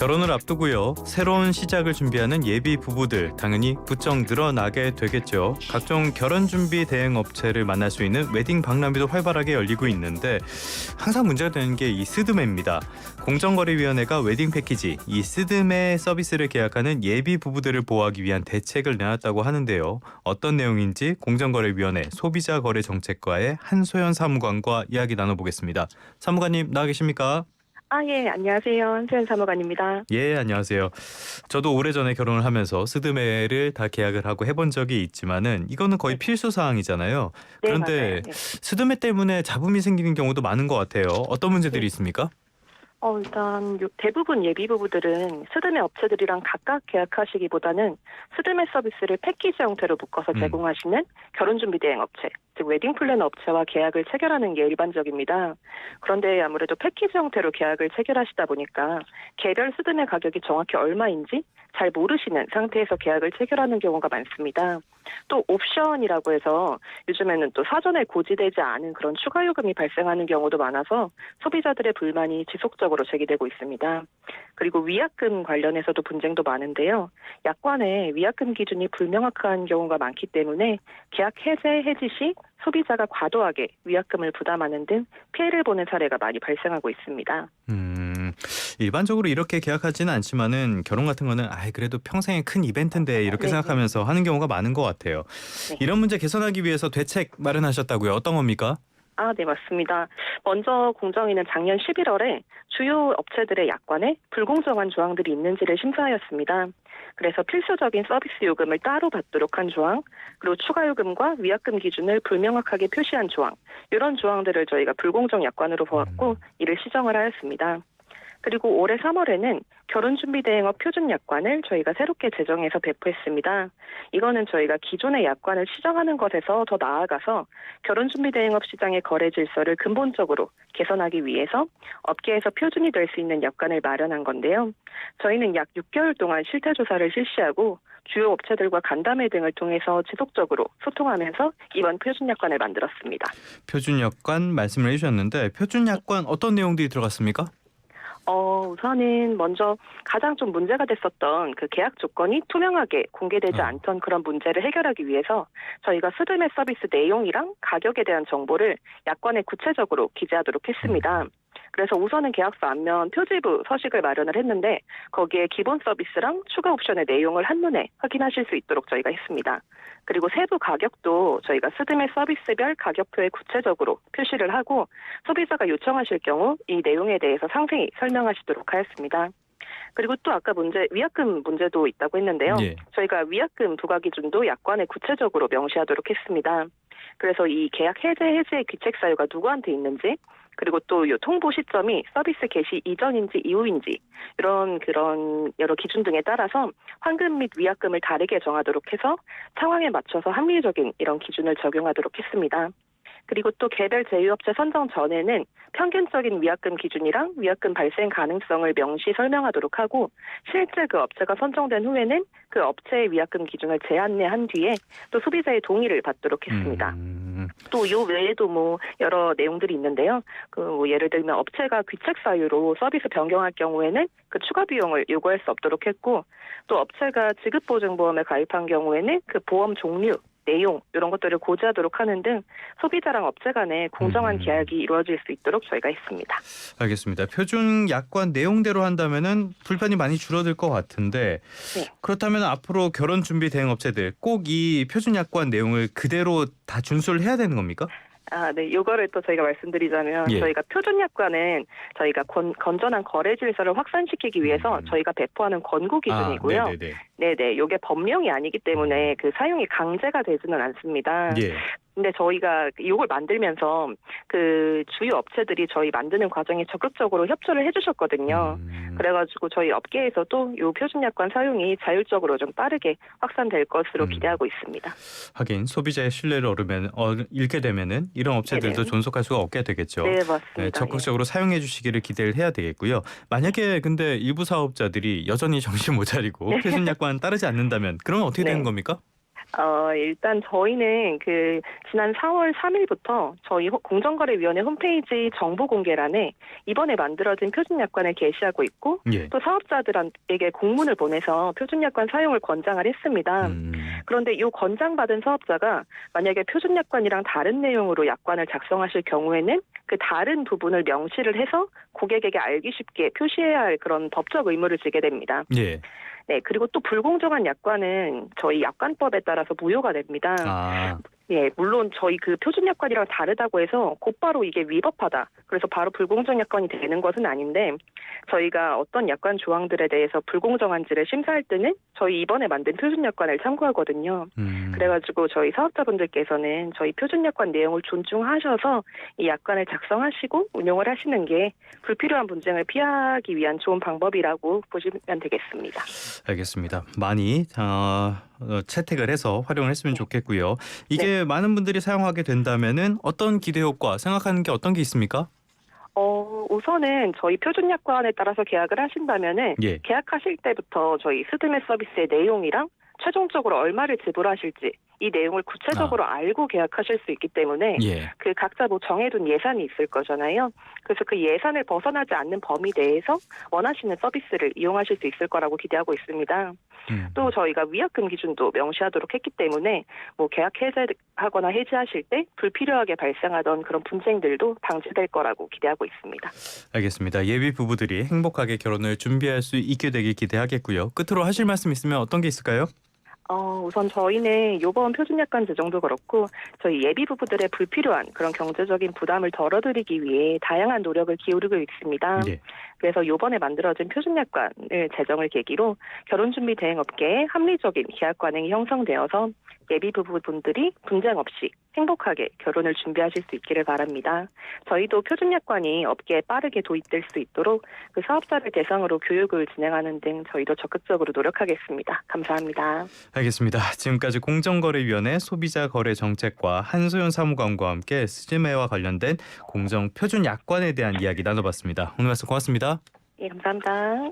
결혼을 앞두고요. 새로운 시작을 준비하는 예비 부부들 당연히 부쩍 늘어나게 되겠죠. 각종 결혼 준비 대행 업체를 만날 수 있는 웨딩 박람회도 활발하게 열리고 있는데 항상 문제가 되는 게 이 스드메입니다. 공정거래위원회가 웨딩 패키지, 이 스드메 서비스를 계약하는 예비 부부들을 보호하기 위한 대책을 내놨다고 하는데요. 어떤 내용인지 공정거래위원회 소비자거래정책과의 한소연 사무관과 이야기 나눠보겠습니다. 사무관님 나와 계십니까? 예, 안녕하세요. 한소연 사무관입니다. 예, 안녕하세요. 저도 오래전에 결혼을 하면서 스드메를 다 계약을 하고 해본 적이 있지만은 이거는 거의 필수 사항이잖아요. 네, 그런데 맞아요. 네. 스드메 때문에 잡음이 생기는 경우도 많은 것 같아요. 어떤 문제들이 있습니까? 일단 대부분 예비 부부들은 스드메 업체들이랑 각각 계약하시기보다는 스드메 서비스를 패키지 형태로 묶어서 제공하시는 결혼준비 대행 업체, 즉 웨딩 플래너 업체와 계약을 체결하는 게 일반적입니다. 그런데 아무래도 패키지 형태로 계약을 체결하시다 보니까 개별 스드메 가격이 정확히 얼마인지 잘 모르시는 상태에서 계약을 체결하는 경우가 많습니다. 또 옵션이라고 해서 요즘에는 또 사전에 고지되지 않은 그런 추가 요금이 발생하는 경우도 많아서 소비자들의 불만이 지속적으로 제기되고 있습니다. 그리고 위약금 관련해서도 분쟁도 많은데요. 약관에 위약금 기준이 불명확한 경우가 많기 때문에 계약 해지 시 소비자가 과도하게 위약금을 부담하는 등 피해를 보는 사례가 많이 발생하고 있습니다. 일반적으로 이렇게 계약하지는 않지만은 결혼 같은 거는 그래도 평생의 큰 이벤트인데 이렇게 네. 생각하면서 하는 경우가 많은 것 같아요. 네. 이런 문제 개선하기 위해서 대책 마련하셨다고요. 어떤 겁니까? 네, 맞습니다. 먼저 공정위는 작년 11월에 주요 업체들의 약관에 불공정한 조항들이 있는지를 심사하였습니다. 그래서 필수적인 서비스 요금을 따로 받도록 한 조항, 그리고 추가 요금과 위약금 기준을 불명확하게 표시한 조항, 이런 조항들을 저희가 불공정 약관으로 보았고 이를 시정을 하였습니다. 그리고 올해 3월에는 결혼준비대행업 표준약관을 저희가 새롭게 제정해서 배포했습니다. 이거는 저희가 기존의 약관을 시정하는 것에서 더 나아가서 결혼준비대행업 시장의 거래 질서를 근본적으로 개선하기 위해서 업계에서 표준이 될 수 있는 약관을 마련한 건데요. 저희는 약 6개월 동안 실태조사를 실시하고 주요 업체들과 간담회 등을 통해서 지속적으로 소통하면서 이번 표준약관을 만들었습니다. 표준약관 말씀을 해주셨는데 표준약관 어떤 내용들이 들어갔습니까? 우선은 먼저 가장 좀 문제가 됐었던 그 계약 조건이 투명하게 공개되지 않던 그런 문제를 해결하기 위해서 저희가 스드메 서비스 내용이랑 가격에 대한 정보를 약관에 구체적으로 기재하도록 했습니다. 그래서 우선은 계약서 앞면 표지부 서식을 마련을 했는데 거기에 기본 서비스랑 추가 옵션의 내용을 한눈에 확인하실 수 있도록 저희가 했습니다. 그리고 세부 가격도 저희가 스드메 서비스별 가격표에 구체적으로 표시를 하고 소비자가 요청하실 경우 이 내용에 대해서 상세히 설명하시도록 하였습니다. 그리고 또 아까 위약금 문제도 있다고 했는데요. 예. 저희가 위약금 부과 기준도 약관에 구체적으로 명시하도록 했습니다. 그래서 이 계약 해지의 귀책 사유가 누구한테 있는지, 그리고 또 이 통보 시점이 서비스 개시 이전인지 이후인지 이런 그런 여러 기준 등에 따라서 환급 및 위약금을 다르게 정하도록 해서 상황에 맞춰서 합리적인 이런 기준을 적용하도록 했습니다. 그리고 또 개별 제휴업체 선정 전에는 평균적인 위약금 기준이랑 위약금 발생 가능성을 명시 설명하도록 하고 실제 그 업체가 선정된 후에는 그 업체의 위약금 기준을 재안내한 뒤에 또 소비자의 동의를 받도록 했습니다. 또 요 외에도 여러 내용들이 있는데요. 예를 들면 업체가 귀책 사유로 서비스 변경할 경우에는 그 추가 비용을 요구할 수 없도록 했고 또 업체가 지급보증보험에 가입한 경우에는 그 보험 종류 내용 이런 것들을 고지하도록 하는 등 소비자랑 업체 간에 공정한 계약이 이루어질 수 있도록 저희가 했습니다. 알겠습니다. 표준 약관 내용대로 한다면은 불편이 많이 줄어들 것 같은데 그렇다면 앞으로 결혼 준비 대행 업체들 꼭 이 표준 약관 내용을 그대로 다 준수를 해야 되는 겁니까? 네. 요거를 또 저희가 말씀드리자면 저희가 표준약관은 저희가 건전한 거래 질서를 확산시키기 위해서 저희가 배포하는 권고 기준이고요. 네네. 요게 법령이 아니기 때문에 그 사용이 강제가 되지는 않습니다. 예. 근데 저희가 이걸 만들면서 그 주요 업체들이 저희 만드는 과정에 적극적으로 협조를 해주셨거든요. 그래가지고 저희 업계에서도 이 표준약관 사용이 자율적으로 좀 빠르게 확산될 것으로 기대하고 있습니다. 하긴 소비자의 신뢰를 잃게 되면은 이런 업체들도 네네. 존속할 수가 없게 되겠죠. 네, 맞습니다. 네, 적극적으로 사용해 주시기를 기대를 해야 되겠고요. 만약에 근데 일부 사업자들이 여전히 정신 못 차리고 표준약관 따르지 않는다면 그러면 어떻게 되는 겁니까? 일단 저희는 지난 4월 3일부터 저희 공정거래위원회 홈페이지 정보 공개란에 이번에 만들어진 표준약관을 게시하고 있고 예. 또 사업자들에게 공문을 보내서 표준약관 사용을 권장을 했습니다. 그런데 이 권장받은 사업자가 만약에 표준약관이랑 다른 내용으로 약관을 작성하실 경우에는 그 다른 부분을 명시를 해서 고객에게 알기 쉽게 표시해야 할 그런 법적 의무를 지게 됩니다. 예. 네, 그리고 또 불공정한 약관은 저희 약관법에 따라서 무효가 됩니다. 아, 예, 물론 저희 표준약관이랑 다르다고 해서 곧바로 이게 위법하다. 그래서 바로 불공정 약관이 되는 것은 아닌데 저희가 어떤 약관 조항들에 대해서 불공정한지를 심사할 때는 저희 이번에 만든 표준약관을 참고하거든요. 그래가지고 저희 사업자분들께서는 저희 표준약관 내용을 존중하셔서 이 약관을 작성하시고 운용을 하시는 게 불필요한 분쟁을 피하기 위한 좋은 방법이라고 보시면 되겠습니다. 알겠습니다. 많이 채택을 해서 활용을 했으면 좋겠고요. 이게 많은 분들이 사용하게 된다면은 어떤 기대 효과 생각하는 게 어떤 게 있습니까? 우선은 저희 표준약관에 따라서 계약을 하신다면은 예. 계약하실 때부터 저희 스드메 서비스의 내용이랑 최종적으로 얼마를 지불하실지 이 내용을 구체적으로 알고 계약하실 수 있기 때문에 예. 그 각자 정해둔 예산이 있을 거잖아요. 그래서 그 예산을 벗어나지 않는 범위 내에서 원하시는 서비스를 이용하실 수 있을 거라고 기대하고 있습니다. 또 저희가 위약금 기준도 명시하도록 했기 때문에 계약 해제하거나 해지하실 때 불필요하게 발생하던 그런 분쟁들도 방지될 거라고 기대하고 있습니다. 알겠습니다. 예비 부부들이 행복하게 결혼을 준비할 수 있게 되길 기대하겠고요. 끝으로 하실 말씀 있으면 어떤 게 있을까요? 우선 저희는 이번 표준약관 제정도 그렇고 저희 예비 부부들의 불필요한 그런 경제적인 부담을 덜어드리기 위해 다양한 노력을 기울이고 있습니다. 예. 그래서 이번에 만들어진 표준약관을 제정을 계기로 결혼준비 대행업계에 합리적인 계약 관행이 형성되어서 예비 부부분들이 분쟁 없이 행복하게 결혼을 준비하실 수 있기를 바랍니다. 저희도 표준약관이 업계에 빠르게 도입될 수 있도록 그 사업자를 대상으로 교육을 진행하는 등 저희도 적극적으로 노력하겠습니다. 감사합니다. 알겠습니다. 지금까지 공정거래위원회 소비자거래정책과 한소연 사무관과 함께 스즈메와 관련된 공정표준약관에 대한 이야기 나눠봤습니다. 오늘 말씀 고맙습니다. 예, 감사합니다.